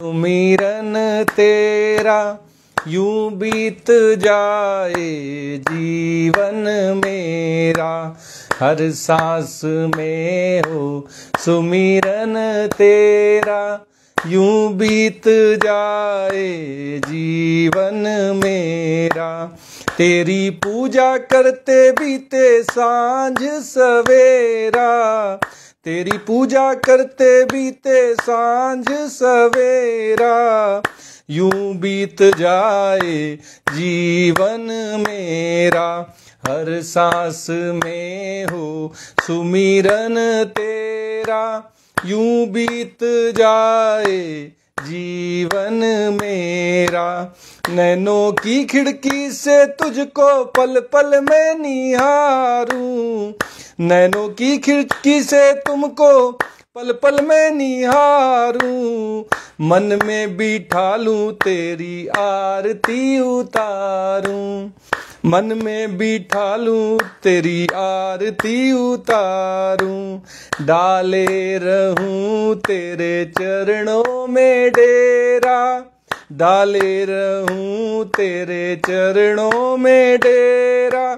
सुमिरन तेरा यूं बीत जाए जीवन मेरा, हर सांस में हो सुमिरन तेरा, यूं बीत जाए जीवन मेरा। तेरी पूजा करते बीते सांझ सवेरा, तेरी पूजा करते बीते सांझ सवेरा, यूं बीत जाए जीवन मेरा, हर सांस में हो सुमिरन तेरा, यूं बीत जाए जीवन मेरा। नैनों की खिड़की से तुझको पल पल में निहारूं, नैनों की खिड़की से तुमको पल पल में निहारूं, मन में बिठा लूं तेरी आरती उतारूं, मन में बिठा लूं तेरी आरती उतारूं, डाले रहूं तेरे चरणों में डेरा, डाले रहूं तेरे चरणों में डेरा,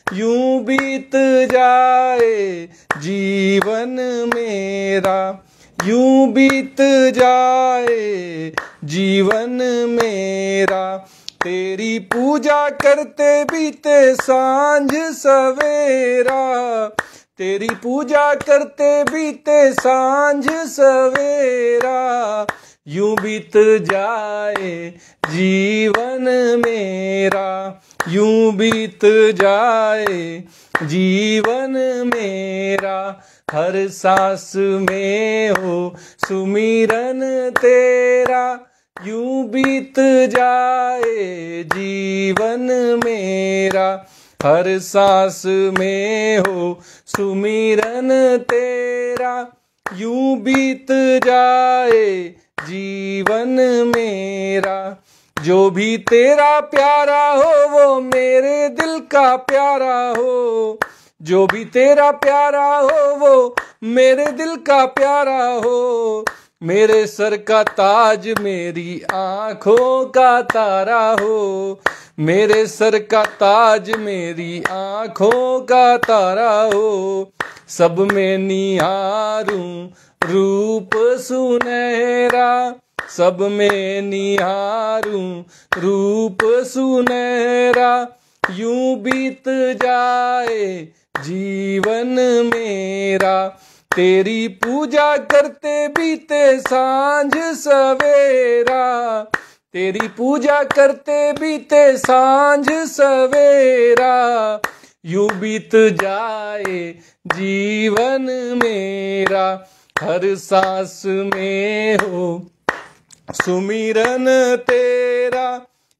यूं बीत जाए जीवन मेरा, यूं बीत जाए जीवन मेरा। तेरी पूजा करते बीते सांझ सवेरा, तेरी पूजा करते बीते सांझ सवेरा, यूं बीत जाए जीवन मेरा, यूं बीत जाए जीवन मेरा, हर सांस में हो सुमिरन तेरा, यूं बीत जाए जीवन मेरा, हर सांस में हो सुमिरन तेरा, यूं बीत जाए जीवन मेरा। जो भी तेरा प्यारा हो वो मेरे दिल का प्यारा हो, जो भी तेरा प्यारा हो वो मेरे दिल का प्यारा हो, मेरे सर का ताज मेरी आँखों का तारा हो, मेरे सर का ताज मेरी आँखों का तारा हो, सब में निहारूं रूप सुनहरा, सब में निहारूं रूप सुनहरा, यूं बीत जाए जीवन मेरा। तेरी पूजा करते बीते सांझ सवेरा, तेरी पूजा करते बीते सांझ सवेरा, यूं बीत जाए जीवन मेरा, हर सांस में हो सुमिरन तेरा,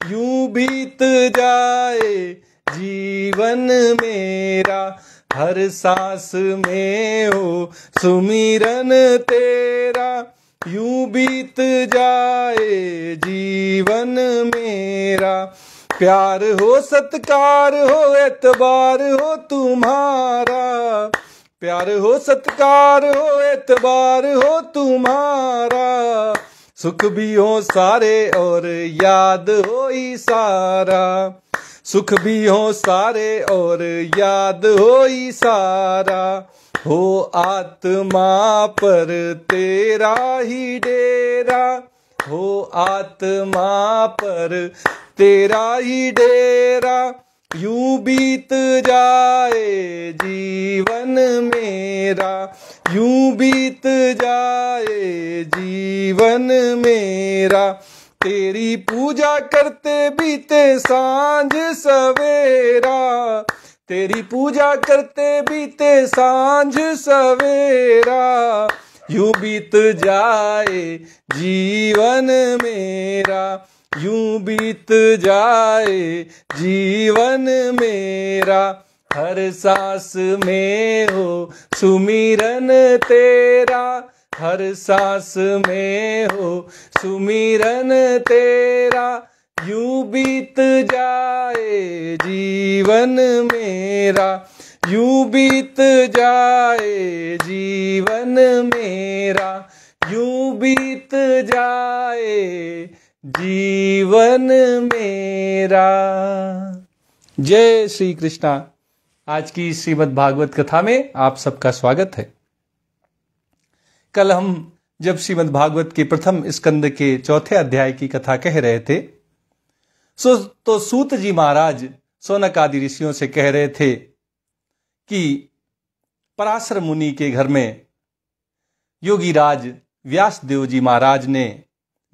यूं बीत जाए जीवन मेरा, हर सांस में हो सुमिरन तेरा, यूं बीत जाए जीवन मेरा। प्यार हो सत्कार हो एतबार हो तुम्हारा, प्यार हो सत्कार हो एतबार हो तुम्हारा, सुख भी हो सारे और याद हो ही सारा, सुख भी हो सारे और याद हो ही सारा, हो आत्मा पर तेरा ही डेरा, हो आत्मा पर तेरा ही डेरा, यूं बीत जाए जीवन मेरा, यूं बीत जाए जीवन मेरा। तेरी पूजा करते बीते सांझ सवेरा, तेरी पूजा करते बीते सांझ सवेरा, यूं बीत जाए जीवन मेरा, यूं बीत जाए जीवन मेरा, हर सांस में हो सुमिरन तेरा, हर सांस में हो सुमिरन तेरा, यूं बीत जाए जीवन मेरा, यूं बीत जाए जीवन मेरा, यूं बीत जाए जीवन मेरा। जय श्री कृष्णा। आज की श्रीमद् भागवत कथा में आप सबका स्वागत है। कल हम जब श्रीमद् भागवत के प्रथम स्कंद के चौथे अध्याय की कथा कह रहे थे तो सूत जी महाराज शौनक आदि ऋषियों से कह रहे थे कि पराशर मुनि के घर में योगीराज व्यासदेव जी महाराज ने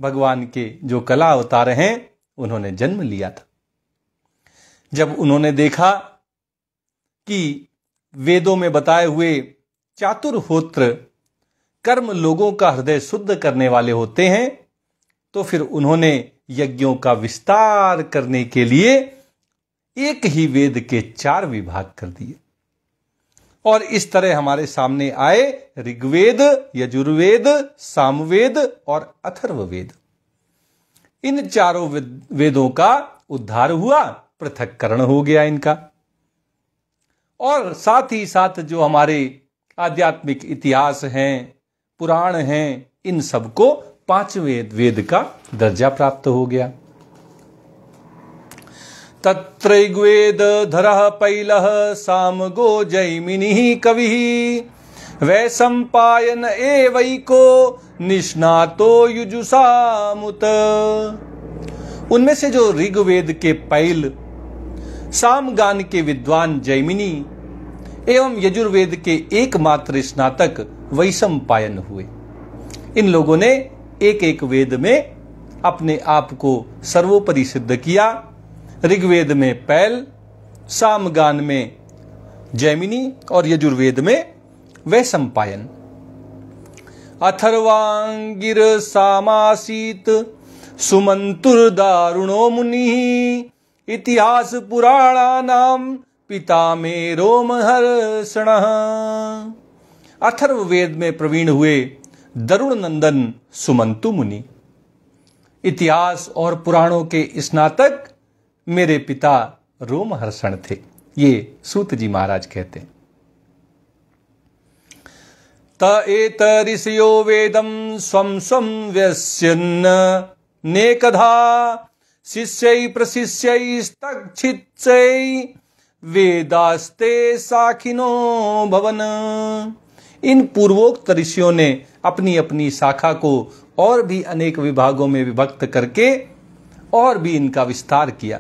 भगवान के जो कला अवतार हैं उन्होंने जन्म लिया था। जब उन्होंने देखा कि वेदों में बताए हुए चातुर्होत्र कर्म लोगों का हृदय शुद्ध करने वाले होते हैं, तो फिर उन्होंने यज्ञों का विस्तार करने के लिए एक ही वेद के 4 विभाग कर दिए और इस तरह हमारे सामने आए ऋग्वेद, यजुर्वेद, सामवेद और अथर्ववेद। इन चारों वेदों का उद्धार हुआ, पृथक्करण हो गया इनका। और साथ ही साथ जो हमारे आध्यात्मिक इतिहास हैं, पुराण हैं, इन सबको 5वें वेद का दर्जा प्राप्त हो गया। तत्रैग्वेद धरः पैलः सामगो जैमिनिः कविः वैशंपायन एवैको निष्णातो युजुषामुत। उनमें से जो ऋग्वेद के पैल, सामगान के विद्वान जैमिनी एवं यजुर्वेद के एकमात्र स्नातक वैशंपायन हुए। इन लोगों ने एक एक वेद में अपने आप को सर्वोपरि सिद्ध किया। ऋग्वेद में पैल, सामगान में जैमिनी और यजुर्वेद में वैशंपायन। अथर्वांगिर सामासीत सुमंतुर्दारुणो मुनिः इतिहास पुराणानां पिता में रोमहर्षणः। अथर्ववेद में प्रवीण हुए दरुण नंदन सुमंतु मुनि इतिहास और पुराणों के स्नातक मेरे पिता रोमहर्षण थे। ये सूत जी महाराज कहते हैं। त एत ऋषयो वेदम स्वं स्वं व्यस्यन् नेकधा शिष्यै प्रशिष्यैस्तच्छित्यै वेदास्ते साखिनो भवन। इन पूर्वोक्त ऋषियों ने अपनी अपनी शाखा को और भी अनेक विभागों में विभक्त करके और भी इनका विस्तार किया।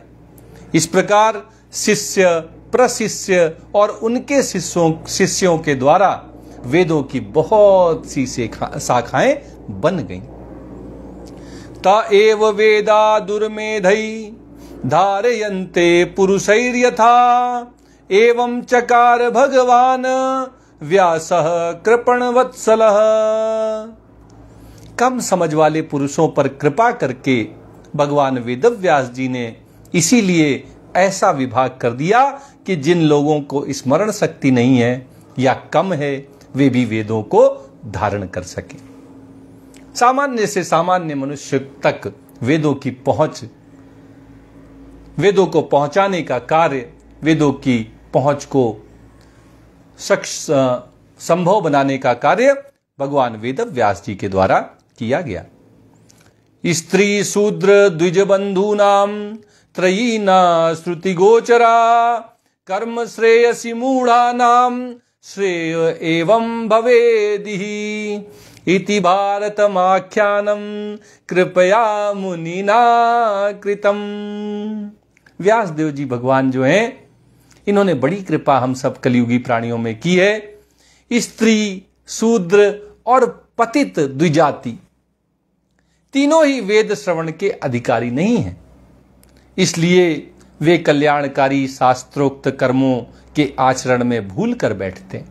इस प्रकार शिष्य, प्रशिष्य और उनके शिष्यों के द्वारा वेदों की बहुत सी शाखाएं बन गईं। ता एव वेदा दुर्मेधै धारयन्ते पुरुषैर्यथा एवं चकार भगवान व्यासः कृपणवत्सलः। कम समझ वाले पुरुषों पर कृपा करके भगवान वेदव्यास जी ने इसीलिए ऐसा विभाग कर दिया कि जिन लोगों को स्मरण शक्ति नहीं है या कम है वे भी वेदों को धारण कर सके। सामान्य से सामान्य मनुष्य तक वेदों की पहुंच, वेदों को पहुंचाने का कार्य, वेदों की पहुंच को संभव बनाने का कार्य भगवान वेदव्यास जी के द्वारा किया गया। स्त्री शूद्र द्विज बंधूनाम त्रयीना श्रुति गोचरा कर्म श्रेयसी मूढ़ानाम श्रेय एवं भवेदिहि इति भारतमाख्यानम कृपया मुनिना कृतम। व्यासदेव जी भगवान जो हैं इन्होंने बड़ी कृपा हम सब कलियुगी प्राणियों में की है। स्त्री, शूद्र और पतित द्विजाति तीनों ही वेद श्रवण के अधिकारी नहीं हैं, इसलिए वे कल्याणकारी शास्त्रोक्त कर्मों के आचरण में भूल कर बैठते हैं।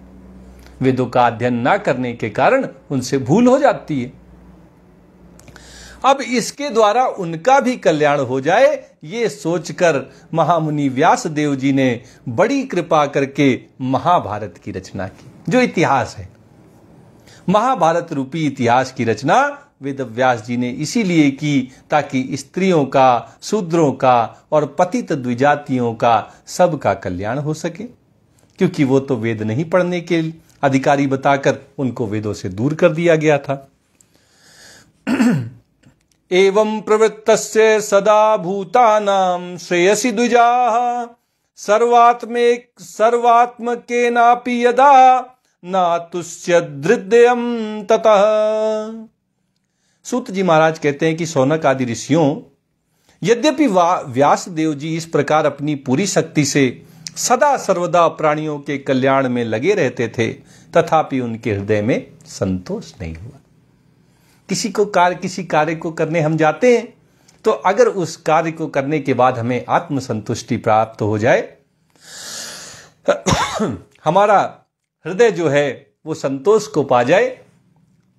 वेदों का अध्ययन ना करने के कारण उनसे भूल हो जाती है। अब इसके द्वारा उनका भी कल्याण हो जाए, ये सोचकर महामुनि व्यासदेव जी ने बड़ी कृपा करके महाभारत की रचना की। जो इतिहास है, महाभारत रूपी इतिहास की रचना वेदव्यास जी ने इसीलिए की ताकि स्त्रियों का, शूद्रों का और पतित द्विजातियों का सबका कल्याण हो सके, क्योंकि वो तो वेद नहीं पढ़ने के अधिकारी बताकर उनको वेदों से दूर कर दिया गया था। एवं प्रवृत्तस्य सदा भूतानां श्रेयसि द्विजाः सर्वात्मकेनापि यदा नातुष्यदृदयं ततः। सूत जी महाराज कहते हैं कि शौनक आदि ऋषियों, यद्यपि व्यासदेव जी इस प्रकार अपनी पूरी शक्ति से सदा सर्वदा प्राणियों के कल्याण में लगे रहते थे, तथापि उनके हृदय में संतोष नहीं हुआ। किसी कार्य को करने हम जाते हैं, तो अगर उस कार्य को करने के बाद हमें आत्मसंतुष्टि प्राप्त हो जाए, हमारा हृदय जो है वो संतोष को पा जाए,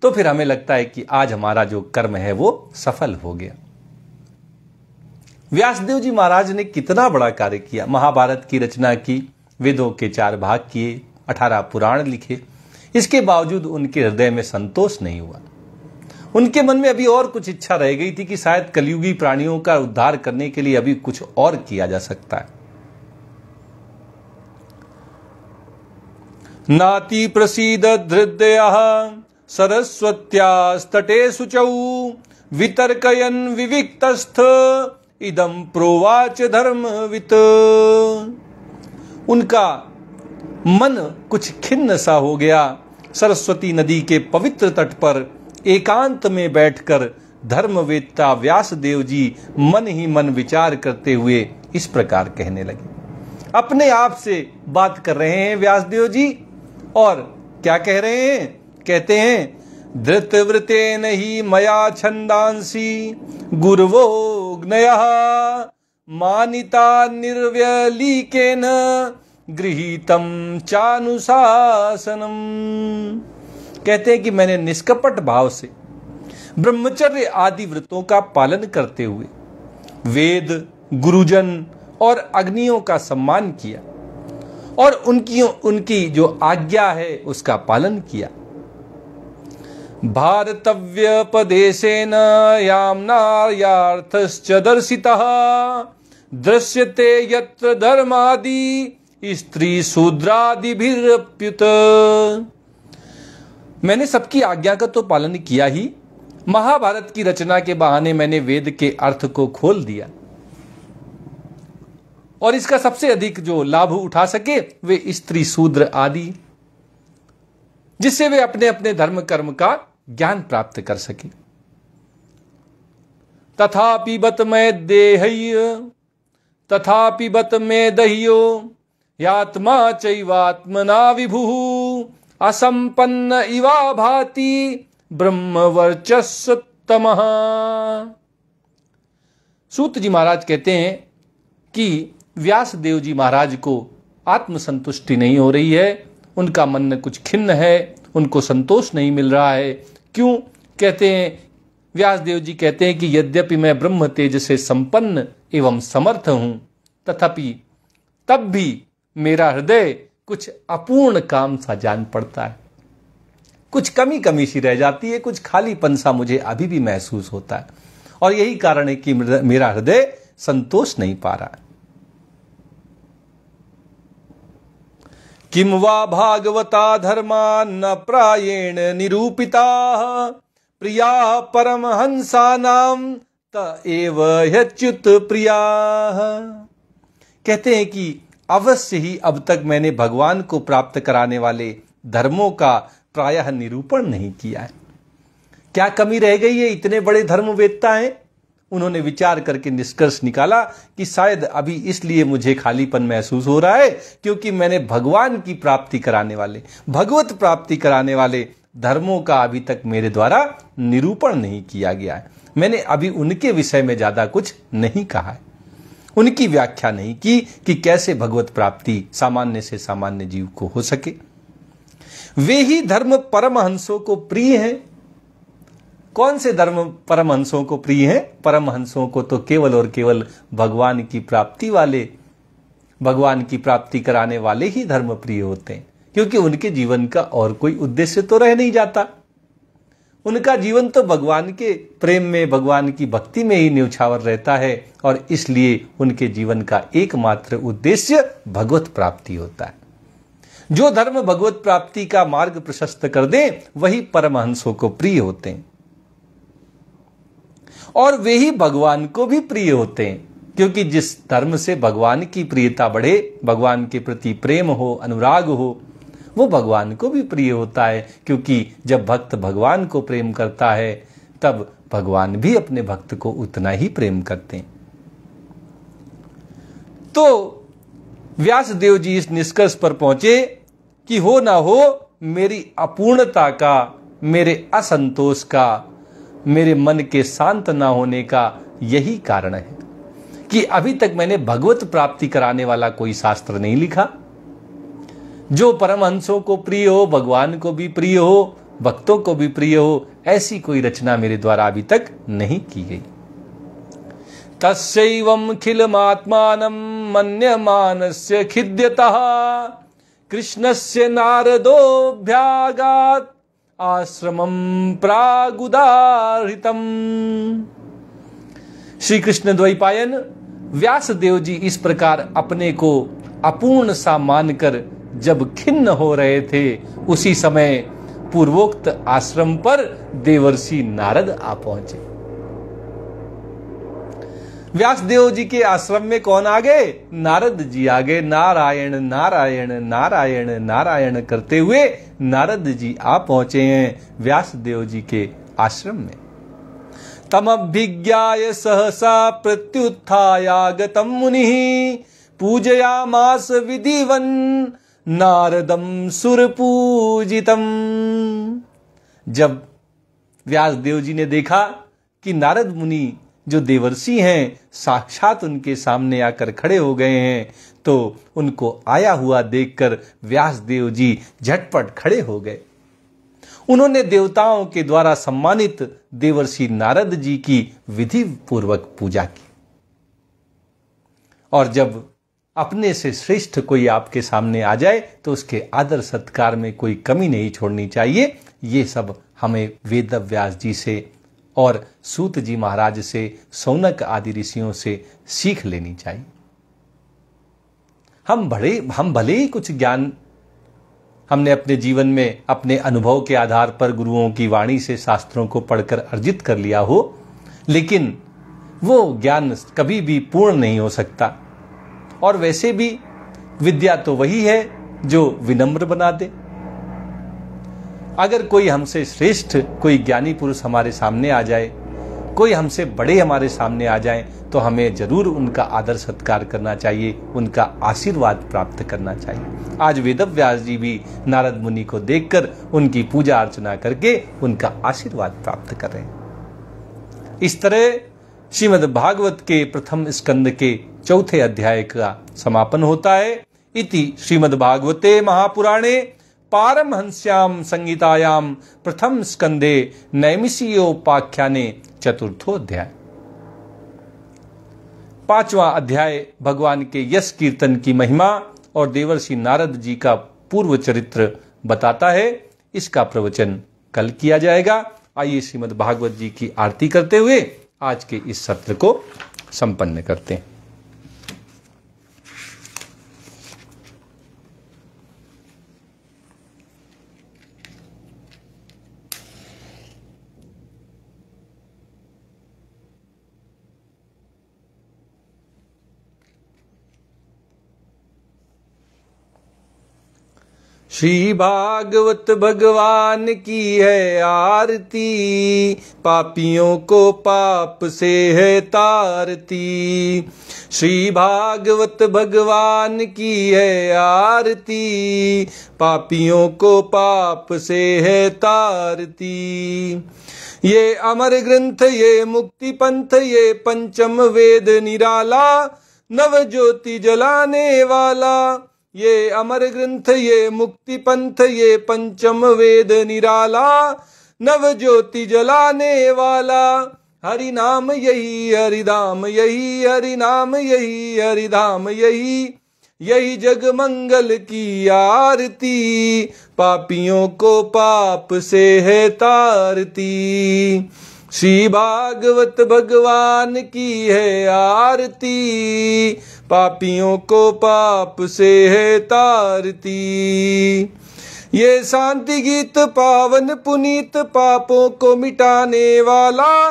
तो फिर हमें लगता है कि आज हमारा जो कर्म है वो सफल हो गया। व्यासदेव जी महाराज ने कितना बड़ा कार्य किया। महाभारत की रचना की, वेदों के 4 भाग किए, 18 पुराण लिखे, इसके बावजूद उनके हृदय में संतोष नहीं हुआ। उनके मन में अभी और कुछ इच्छा रह गई थी कि शायद कलियुगी प्राणियों का उद्धार करने के लिए अभी कुछ और किया जा सकता है। नाति प्रसीद धृदयः सरस्वत्यास्तटे शुचौ वितर्कयन् विविक्तस्थ इदं प्रोवाच धर्मवित्। उनका मन कुछ खिन्न सा हो गया। सरस्वती नदी के पवित्र तट पर एकांत में बैठकर धर्मवेत्ता व्यासदेव जी मन ही मन विचार करते हुए इस प्रकार कहने लगे। अपने आप से बात कर रहे हैं व्यासदेव जी, और क्या कह रहे हैं? कहते हैं, धृतवृतेन ही मया छंदांसी गुरवोऽग्नयः मानिता निर्व्यलीकेन गृहीतम चानुशासनम। कहते हैं कि मैंने निष्कपट भाव से ब्रह्मचर्य आदि व्रतों का पालन करते हुए वेद, गुरुजन और अग्नियों का सम्मान किया और उनकी जो आज्ञा है उसका पालन किया। भारतव्यपदेशेन याम्नार्यार्थश्च दर्शितः दृश्यते यत्र धर्मादि स्त्री शूद्रादिभिरप्युत। मैंने सबकी आज्ञा का तो पालन किया ही, महाभारत की रचना के बहाने मैंने वेद के अर्थ को खोल दिया और इसका सबसे अधिक जो लाभ उठा सके वे स्त्री शूद्र आदि, जिससे वे अपने अपने धर्म कर्म का ज्ञान प्राप्त कर सके। तथापि बत में देहय्य तथापि बत में दह्यो यात्मा चैवात्मना विभुः असंपन्न इवा भाति ब्रह्मवर्चस्सत्तमः। सूत जी महाराज कहते हैं कि व्यासदेव जी महाराज को आत्मसंतुष्टि नहीं हो रही है, उनका मन कुछ खिन्न है, उनको संतोष नहीं मिल रहा है। क्यों? कहते हैं, व्यासदेव जी कहते हैं कि यद्यपि मैं ब्रह्म तेज से संपन्न एवं समर्थ हूं, तथापि तब भी मेरा हृदय कुछ अपूर्ण काम सा जान पड़ता है, कुछ कमी सी रह जाती है, कुछ खालीपन सा मुझे अभी भी महसूस होता है, और यही कारण है कि मेरा हृदय संतोष नहीं पा रहा है। किम वा भागवता धर्मा न प्रायेण निरूपिता प्रिया परमहंसानाम त एव ह्यच्युत प्रिया। कहते हैं कि अवश्य ही अब तक मैंने भगवान को प्राप्त कराने वाले धर्मों का प्रायः निरूपण नहीं किया है। क्या कमी रह गई है? इतने बड़े धर्मवेत्ता हैं, उन्होंने विचार करके निष्कर्ष निकाला कि शायद अभी इसलिए मुझे खालीपन महसूस हो रहा है क्योंकि मैंने भगवान की प्राप्ति कराने वाले, भगवत प्राप्ति कराने वाले धर्मों का अभी तक मेरे द्वारा निरूपण नहीं किया गया है। मैंने अभी उनके विषय में ज्यादा कुछ नहीं कहा है, उनकी व्याख्या नहीं की कि कैसे भगवत प्राप्ति सामान्य से सामान्य जीव को हो सके। वे ही धर्म परमहंसों को प्रिय हैं। कौन से धर्म परमहंसों को प्रिय हैं? परमहंसों को तो केवल और केवल भगवान की प्राप्ति वाले, भगवान की प्राप्ति कराने वाले ही धर्म प्रिय होते हैं, क्योंकि उनके जीवन का और कोई उद्देश्य तो रह नहीं जाता। उनका जीवन तो भगवान के प्रेम में, भगवान की भक्ति में ही न्यौछावर रहता है, और इसलिए उनके जीवन का एकमात्र उद्देश्य भगवत प्राप्ति होता है। जो धर्म भगवत प्राप्ति का मार्ग प्रशस्त कर दे वही परमहंसों को प्रिय होते हैं। और वे ही भगवान को भी प्रिय होते हैं, क्योंकि जिस धर्म से भगवान की प्रियता बढ़े, भगवान के प्रति प्रेम हो, अनुराग हो, वो भगवान को भी प्रिय होता है। क्योंकि जब भक्त भगवान को प्रेम करता है तब भगवान भी अपने भक्त को उतना ही प्रेम करते हैं। तो व्यासदेव जी इस निष्कर्ष पर पहुंचे कि हो ना हो, मेरी अपूर्णता का, मेरे असंतोष का, मेरे मन के शांत ना होने का यही कारण है कि अभी तक मैंने भगवत प्राप्ति कराने वाला कोई शास्त्र नहीं लिखा जो परमहंसों को प्रिय हो, भगवान को भी प्रिय हो, भक्तों को भी प्रिय हो। ऐसी कोई रचना मेरे द्वारा अभी तक नहीं की गई। तस्यैवं खिलमात्मानं मन्यमानस्य खिद्यतः कृष्णस्य नारदोऽभ्यागात् आश्रमं प्रागुदाहृतम्। श्री कृष्ण द्वैपायन व्यासदेव जी इस प्रकार अपने को अपूर्ण सा मानकर जब खिन्न हो रहे थे, उसी समय पूर्वोक्त आश्रम पर देवर्षि नारद आ पहुंचे। व्यासदेव जी के आश्रम में कौन आ गए? नारद जी आ गए। नारायण नारायण नारायण नारायण करते हुए नारद जी आ पहुंचे हैं व्यासदेव जी के आश्रम में। तमभिज्ञाय सहसा प्रत्युत्थायागतं मुनिः पूजयामास विधिवन् नारदं सुरपूजितम्। जब व्यासदेव जी ने देखा कि नारद मुनि जो देवर्षि हैं साक्षात उनके सामने आकर खड़े हो गए हैं, तो उनको आया हुआ देखकर व्यासदेव जी झटपट खड़े हो गए। उन्होंने देवताओं के द्वारा सम्मानित देवर्षि नारद जी की विधि पूर्वक पूजा की। और जब अपने से श्रेष्ठ कोई आपके सामने आ जाए तो उसके आदर सत्कार में कोई कमी नहीं छोड़नी चाहिए। ये सब हमें वेद व्यास जी से और सूत जी महाराज से, सौनक आदि ऋषियों से सीख लेनी चाहिए। हम भले ही कुछ ज्ञान हमने अपने जीवन में अपने अनुभव के आधार पर गुरुओं की वाणी से, शास्त्रों को पढ़कर अर्जित कर लिया हो, लेकिन वो ज्ञान कभी भी पूर्ण नहीं हो सकता। और वैसे भी विद्या तो वही है जो विनम्र बना दे। अगर कोई हमसे श्रेष्ठ, कोई ज्ञानी पुरुष हमारे सामने आ जाए, कोई हमसे बड़े हमारे सामने आ जाए, तो हमें जरूर उनका आदर सत्कार करना चाहिए, उनका आशीर्वाद प्राप्त करना चाहिए। आज वेदव्यास जी भी नारद मुनि को देखकर उनकी पूजा अर्चना करके उनका आशीर्वाद प्राप्त कर रहे हैं। इस तरह श्रीमद् भागवत के प्रथम स्कंद के चौथे अध्याय का समापन होता है। इति श्रीमद् भागवते महापुराणे पारमहंस्याम संहितायाम प्रथम स्कंदे नैमिषीयोपाख्याने चतुर्थो अध्याय। पांचवा अध्याय भगवान के यश कीर्तन की महिमा और देवर्षि नारद जी का पूर्व चरित्र बताता है। इसका प्रवचन कल किया जाएगा। आइए श्रीमद् भागवत जी की आरती करते हुए आज के इस सत्र को संपन्न करते हैं। श्री भागवत भगवान की है आरती, पापियों को पाप से है तारती। श्री भागवत भगवान की है आरती, पापियों को पाप से है तारती। ये अमर ग्रंथ, ये मुक्ति पंथ, ये पंचम वेद निराला, नव ज्योति जलाने वाला। ये अमर ग्रंथ, ये मुक्ति पंथ, ये पंचम वेद निराला, नव ज्योति जलाने वाला। हरि नाम यही हरिधाम यही, हरि नाम यही हरिधाम यही, यही जग मंगल की आरती, पापियों को पाप से है तारती। श्री भागवत भगवान की है आरती, पापियों को पाप से है तारती। ये शांति गीत पावन पुनीत, पापों को मिटाने वाला,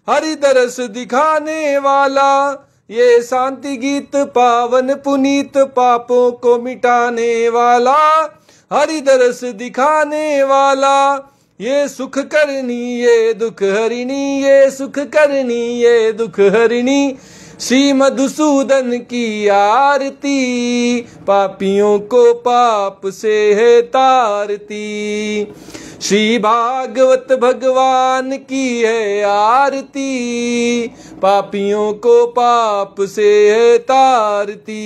हरि दरस दिखाने वाला, ये शांति गीत पावन पुनीत पापों को मिटाने वाला। हरि दरस दिखाने वाला, ये सुख करनी ये दुख हरिणी, ये सुख करनी ये दुख हरिणी। श्री मधुसूदन की आरती, पापियों को पाप से है तारती। श्री भागवत भगवान की है आरती, पापियों को पाप से है तारती।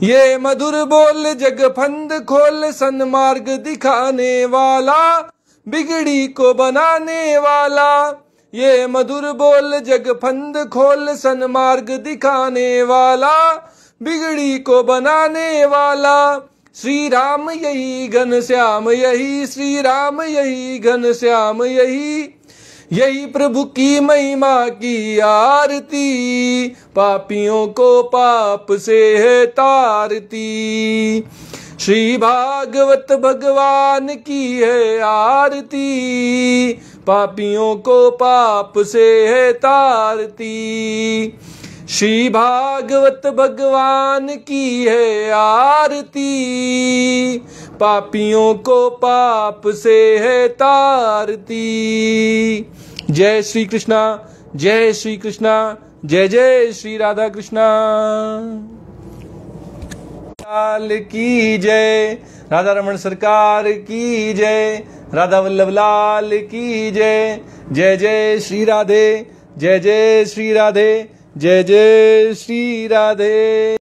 ये मधुर बोल जग फंद खोल, सन्मार्ग दिखाने वाला, बिगड़ी को बनाने वाला। ये मधुर बोल जग फंद खोल, सन्मार्ग दिखाने वाला, बिगड़ी को बनाने वाला। श्री राम यही घनश्याम यही, श्री राम यही घनश्याम यही, यही प्रभु की महिमा की आरती, पापियों को पाप से है तारती। श्री भागवत भगवान की है आरती, पापियों को पाप से है तारती। श्री भागवत भगवान की है आरती, पापियों को पाप से है तारती। जय श्री कृष्णा, जय श्री कृष्णा, जय जय श्री राधा कृष्णा लाल की जय, राधा रमण सरकार की जय, राधा वल्लभ लाल की जय। जय जय श्री राधे, जय जय श्री राधे, जय जय श्री राधे।